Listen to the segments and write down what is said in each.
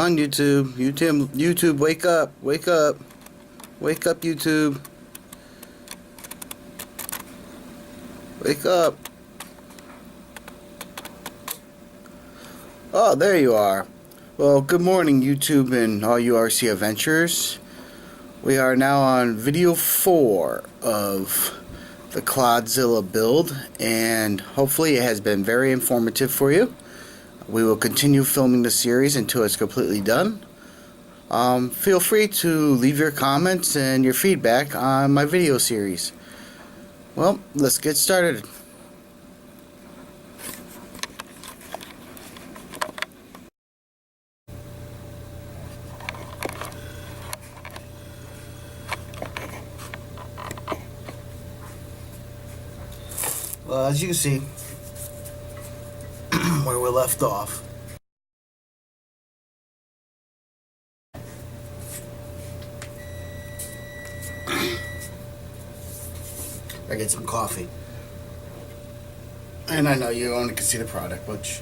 on, YouTube. YouTube, wake up. Wake up. Wake up, YouTube. Wake up. Oh, there you are. Well, good morning, YouTube and all you RC adventurers. We are now on video 4 of the Clodzilla build, and hopefully it has been very informative for you. We will continue filming the series until it's completely done. Feel free to leave your comments and your feedback on my video series. Well, let's get started. Well, as you can see, where we left off, I get some coffee, and I know you only can see the product, which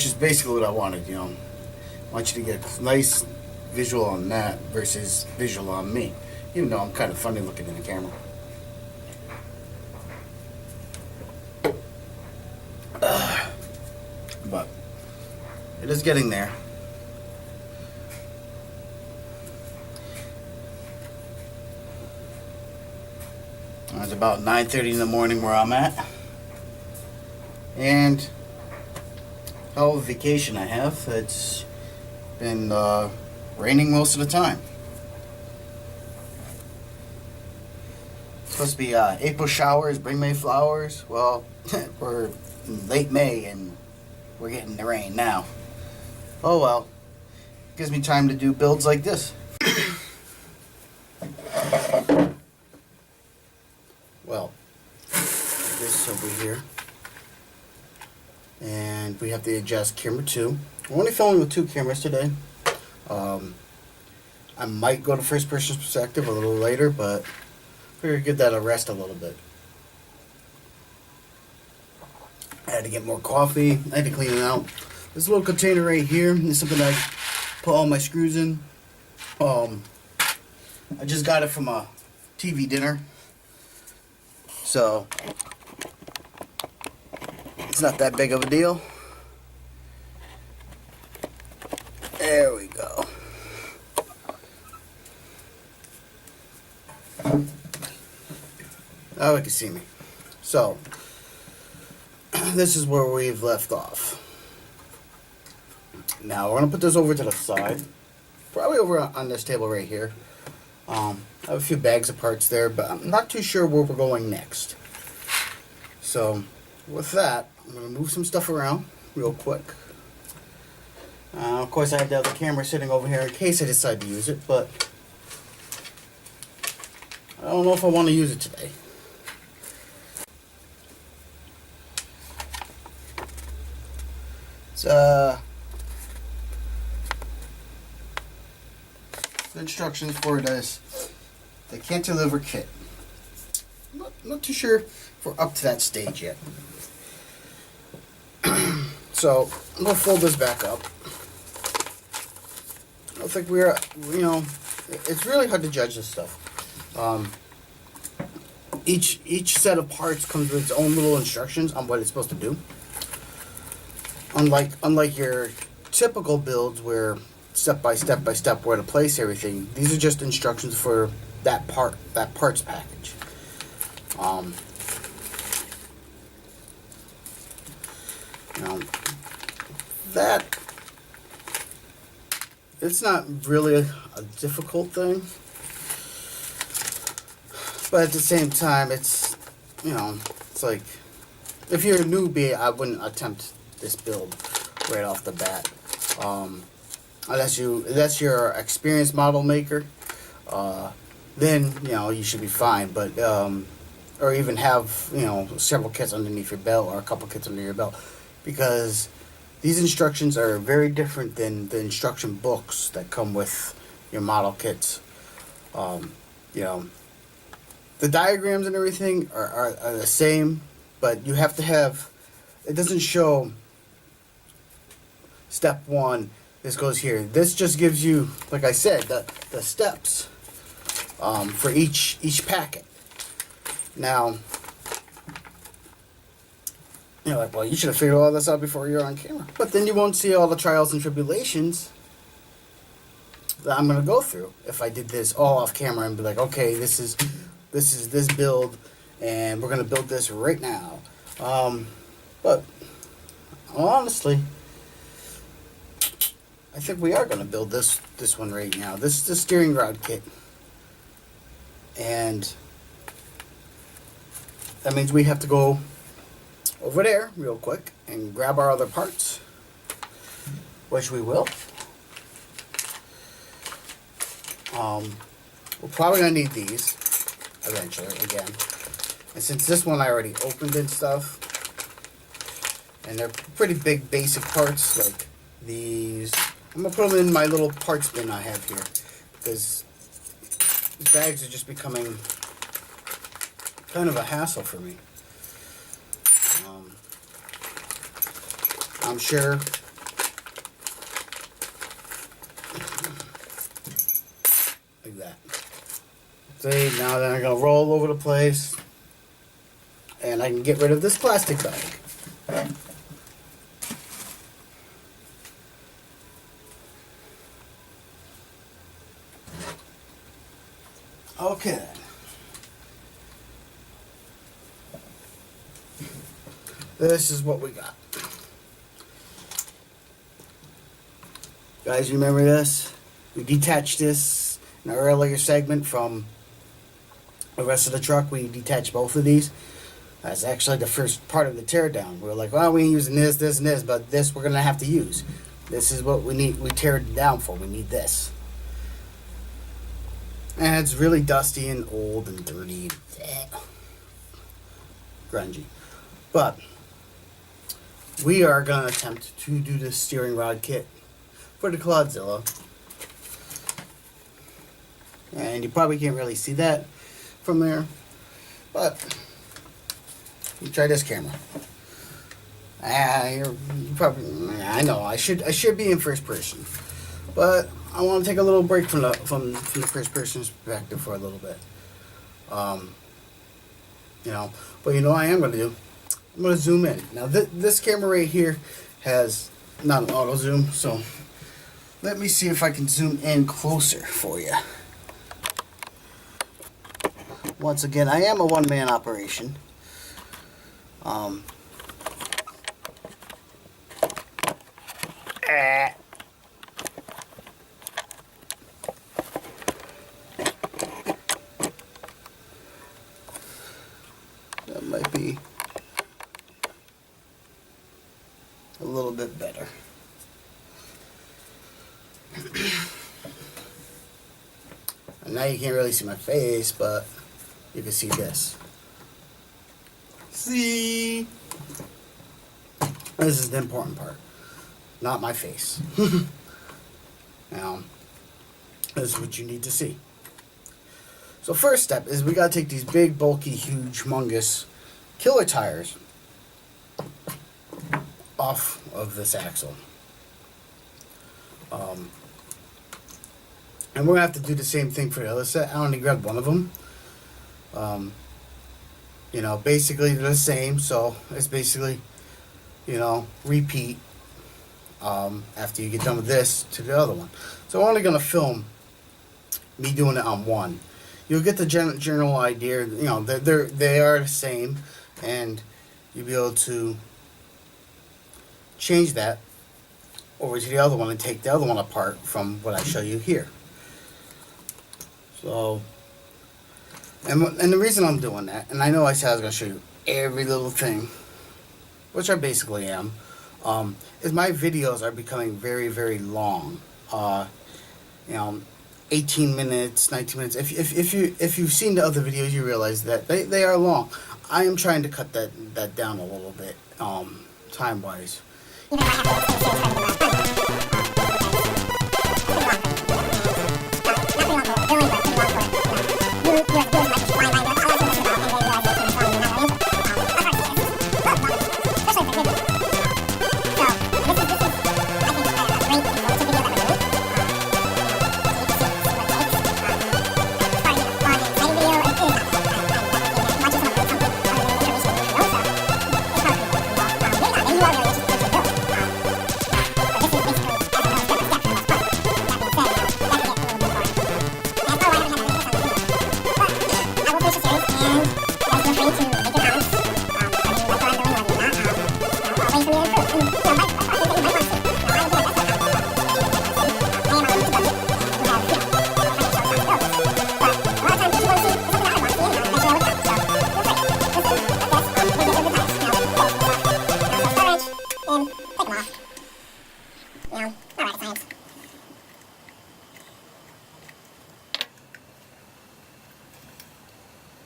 is basically what I wanted. You know, I want you to get a nice visual on that versus visual on me, even though I'm kind of funny looking in the camera. But it is getting there. It's about 9:30 in the morning where I'm at, and hell of a vacation I have. It's been raining most of the time. It's supposed to be April showers, bring May flowers. Well, we're in late May and we're getting the rain now. Oh well, gives me time to do builds like this. Well, this over here, and we have to adjust camera 2. We're only filming with 2 cameras today. I might go to first person perspective a little later, but we're gonna give that a rest a little bit. I had to get more coffee. I had to clean it out. This little container right here is something I put all my screws in. I just got it from a TV dinner, so it's not that big of a deal. There we go. Now you can see me. So this is where we've left off. Now we're gonna put this over to the side, probably over on this table right here. I have a few bags of parts there, but I'm not too sure where we're going next. So with that, I'm gonna move some stuff around real quick. Of course, I have the other camera sitting over here in case I decide to use it, but I don't know if I want to use it today. The instructions for this, the cantilever kit. Not too sure if we're up to that stage yet. So I'm gonna fold this back up. I don't think we're, it's really hard to judge this stuff. Each set of parts comes with its own little instructions on what it's supposed to do. Unlike your typical builds where step by step where to place everything, these are just instructions for that parts package. That it's not really a difficult thing, but at the same time, it's it's like if you're a newbie, I wouldn't attempt this build right off the bat. Unless you're an experienced model maker, then you should be fine. But or even have several kits underneath your belt or a couple kits under your belt, because these instructions are very different than the instruction books that come with your model kits. The diagrams and everything are the same, but you have to have, it doesn't show step 1, this goes here. This just gives you, like I said, the steps for each packet. Now, you're like, well, you should have figured all this out before you're on camera. But then you won't see all the trials and tribulations that I'm gonna go through if I did this all off camera and be like, okay, this is this build, and we're gonna build this right now. But honestly, I think we are gonna build this one right now. This is the steering rod kit, and that means we have to go over there real quick and grab our other parts, which we will. We're probably gonna need these eventually again, and since this one I already opened and stuff, and they're pretty big basic parts like these, I'm gonna put them in my little parts bin I have here, because these bags are just becoming kind of a hassle for me. I'm sure like that. See, now then I'm gonna roll over the place, and I can get rid of this plastic bag. Okay. This is what we got. Guys, remember this? We detached this in an earlier segment from the rest of the truck. We detached both of these. That's actually the first part of the teardown. We were like, well, we ain't using this, this, and this, but this we're going to have to use. This is what we need. We tear it down for. We need this. And it's really dusty and old and dirty. Grungy. But we are going to attempt to do the steering rod kit for the Clodzilla. And you probably can't really see that from there, but you try this camera. You probably, I know I should be in first person, but I want to take a little break from the first person's perspective for a little bit. But you know what I am going to do? I'm going to zoom in. Now this camera right here has not an auto zoom, so let me see if I can zoom in closer for you. Once again, I am a one-man operation. That might be a little bit better. And now you can't really see my face, but you can see this. See? This is the important part, not my face. Now, this is what you need to see. So first step is we gotta take these big, bulky, huge, humongous killer tires off of this axle. And we're gonna have to do the same thing for the other set. I only grabbed one of them. Basically they're the same, so it's basically, repeat after you get done with this to the other one. So I'm only gonna film me doing it on one. You'll get the general idea. They are the same, and you'll be able to change that over to the other one and take the other one apart from what I show you here. So, and the reason I'm doing that, and I know I said I was going to show you every little thing, which I basically am, is my videos are becoming very, very long. 18 minutes, 19 minutes. If you've seen the other videos, you realize that they are long. I am trying to cut that down a little bit, time-wise.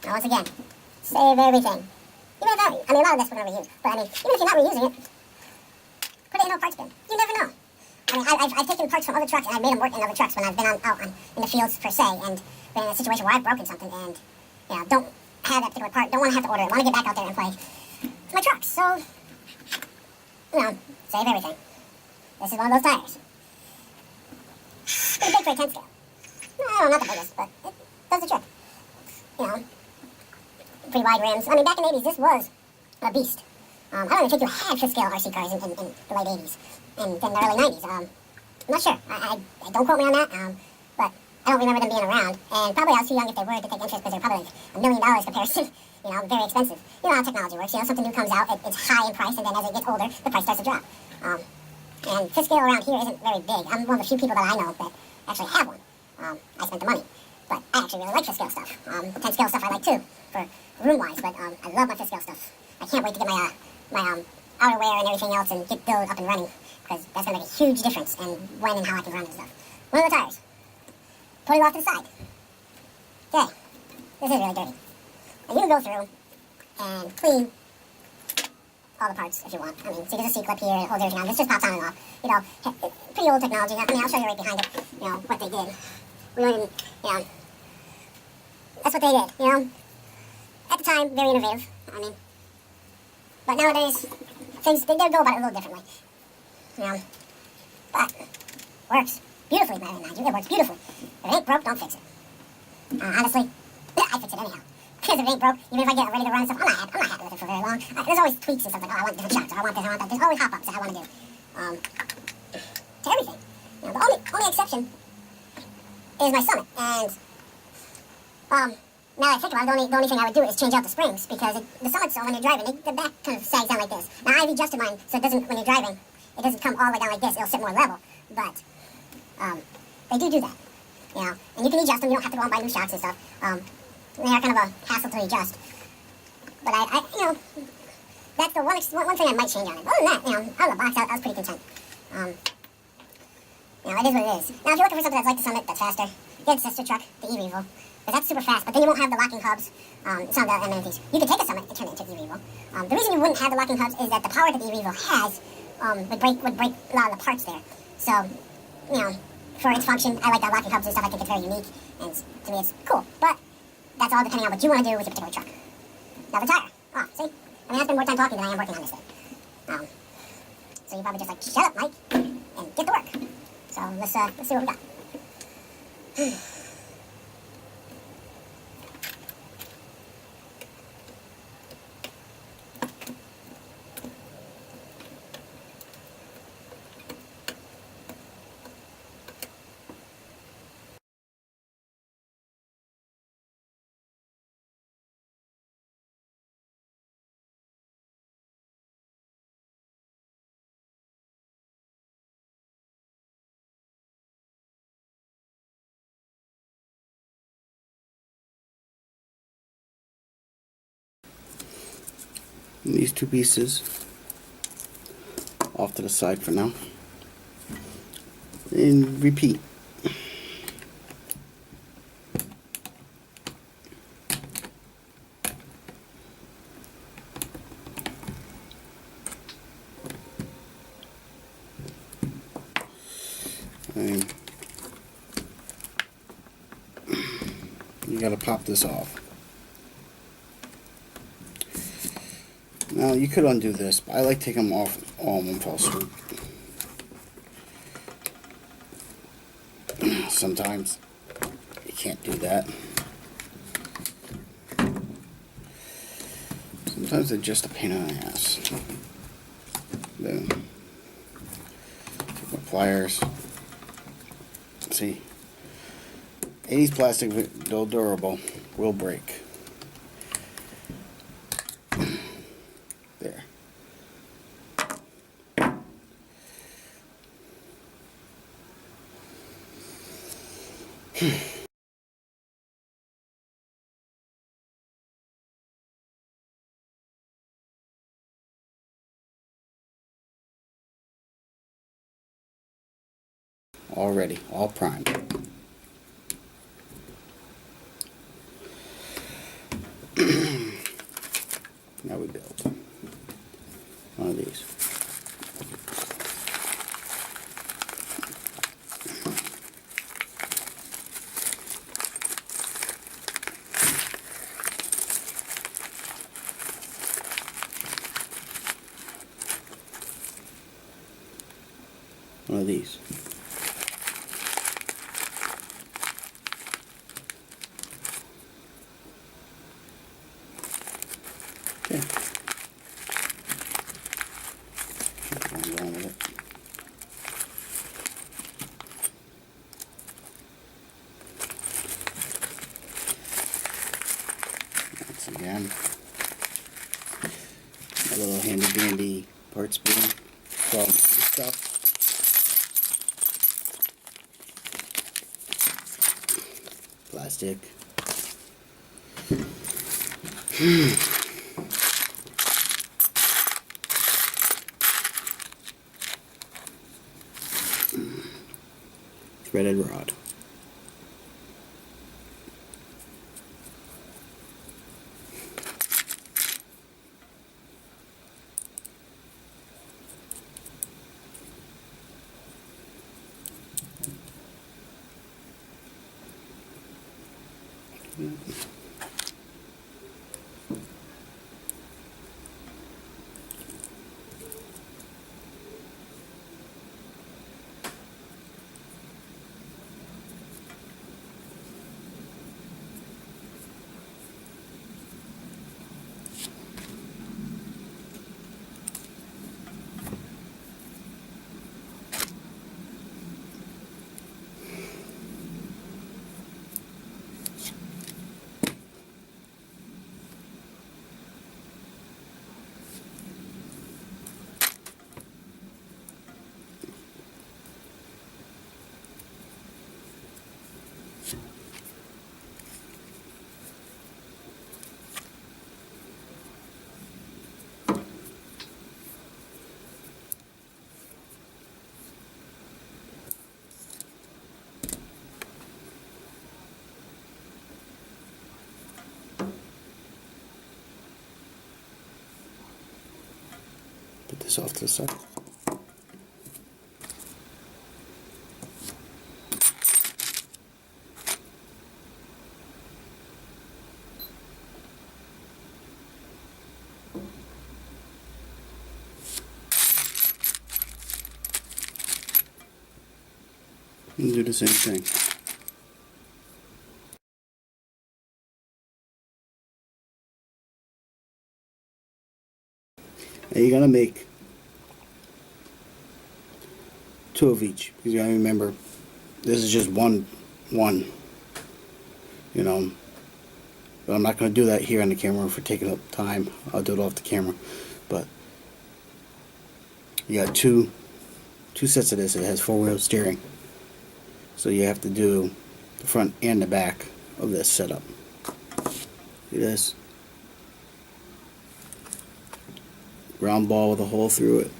Now, once again, save everything. Even if, a lot of this we're going to reuse, but even if you're not reusing it, put it in a parts bin. You never know. I've taken parts from other trucks, and I've made them work in other trucks when I've been out in the fields, per se, and been in a situation where I've broken something, and, don't have that particular part, don't want to have to order it, want to get back out there and play my trucks. So, save everything. This is one of those tires. Pretty big for a 10 scale. No, not the biggest, but it does the trick. Pretty wide rims. Back in the 80s, this was a beast. I don't even think you had 5th scale RC cars in the late 80s and then the early 90s. I'm not sure. I don't quote me on that, but I don't remember them being around. And probably I was too young if they were to take interest because they're probably $1 million comparison. Very expensive. You know how technology works. Something new comes out, it's high in price, and then as it gets older, the price starts to drop. And 5th scale around here isn't very big. I'm one of the few people that I know that actually have one. I spent the money. But I actually really like 5th scale stuff. 10 scale stuff I like too, for room-wise, but I love my 5th scale stuff. I can't wait to get my outerwear and everything else and get build up and running, because that's going to make a huge difference in when and how I can run and stuff. One of the tires. Put it off to the side. Okay. This is really dirty. Now you can go through and clean all the parts if you want. See, there's a C-clip here, it holds everything on. This just pops on and off. Pretty old technology. I'll show you right behind it, what they did. We don't even, that's what they did, At the time, very innovative, but nowadays, things, they go about it a little differently, but works beautifully, mind you, it works beautifully. If it ain't broke, don't fix it. Honestly, I fix it anyhow. Because if it ain't broke, even if I get it ready to run and stuff, I'm not happy with it for very long. There's always tweaks and stuff like, I want different shots, or I want this, I want that. There's always hop-ups that I want to do. To everything. The only exception is my Summit, and, now that I think about it, the only thing I would do is change out the springs, because the Summits, so when you're driving, the back kind of sags down like this. Now, I've adjusted mine, so it doesn't, when you're driving, it doesn't come all the way down like this, it'll sit more level, but, they do that, and you can adjust them, you don't have to go and buy new shocks and stuff. They are kind of a hassle to adjust, but that's the one thing I might change on it. Other than that, out of the box, I was pretty content. It is what it is. Now, if you're looking for something that's like the Summit, that's faster, get a sister truck, the E-Revo, because that's super fast, but then you won't have the locking hubs, some of the amenities. You could take a Summit and turn it into E-Revo. The reason you wouldn't have the locking hubs is that the power that the E-Revo has would break a lot of the parts there. So, for its function, I like the locking hubs and stuff. I think it's very unique, and to me it's cool. But that's all depending on what you want to do with your particular truck. Now, the tire. Oh, see? I spend more time talking than I am working on this thing. So you probably just like, shut up, Mike, and get to work. So let's see what we got. These two pieces off to the side for now, and repeat. And you gotta pop this off. Now, you could undo this, but I like taking them off all in one fell swoop. Sometimes you can't do that. Sometimes they're just a pain in the ass. Then take my pliers. See, 80s plastic, though durable, will break. There. Already, all primed. of these. Okay. Keep on going with it. Once again, a little handy dandy parts bin for all my stuff. Plastic. Threaded rod. Put this off to the side. And do the same thing. Now you're gonna make 2 of each. You gotta remember, this is just one, you know. But I'm not gonna do that here on the camera for taking up time. I'll do it off the camera. But you got two sets of this. It has 4-wheel steering, so you have to do the front and the back of this setup. See this? Round ball with a hole through it.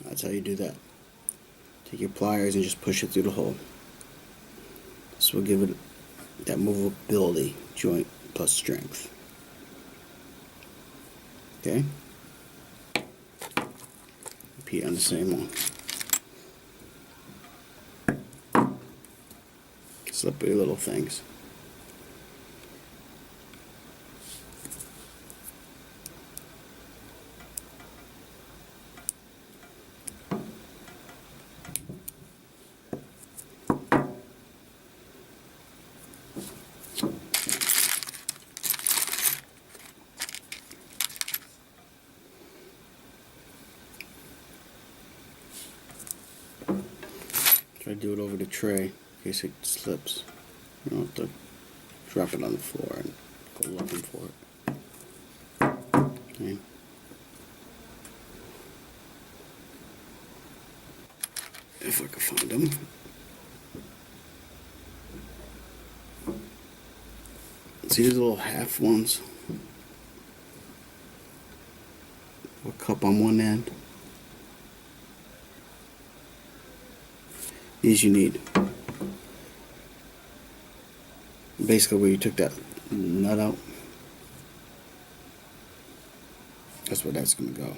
That's how you do that. Take your pliers and just push it through the hole. This will give it that movability, joint plus strength. Okay? Repeat on the same one. Slippery little things. Try to do it over the tray in case it slips. You don't have to drop it on the floor and go looking for it. Okay. If I can find them. See these little half ones? A cup on one end. These you need. Basically where you took that nut out, that's where that's going to go.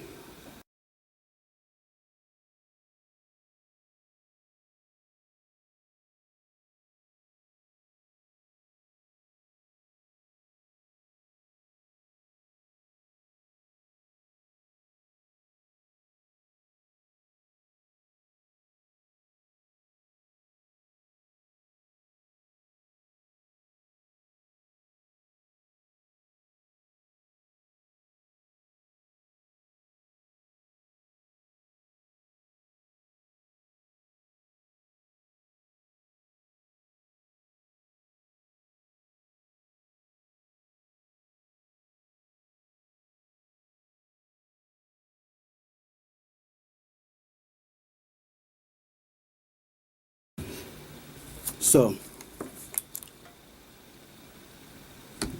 So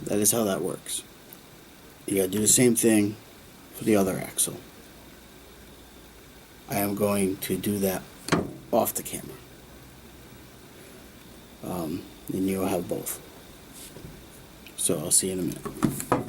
that is how that works. You gotta do the same thing for the other axle. I am going to do that off the camera. Then you'll have both. So I'll see you in a minute.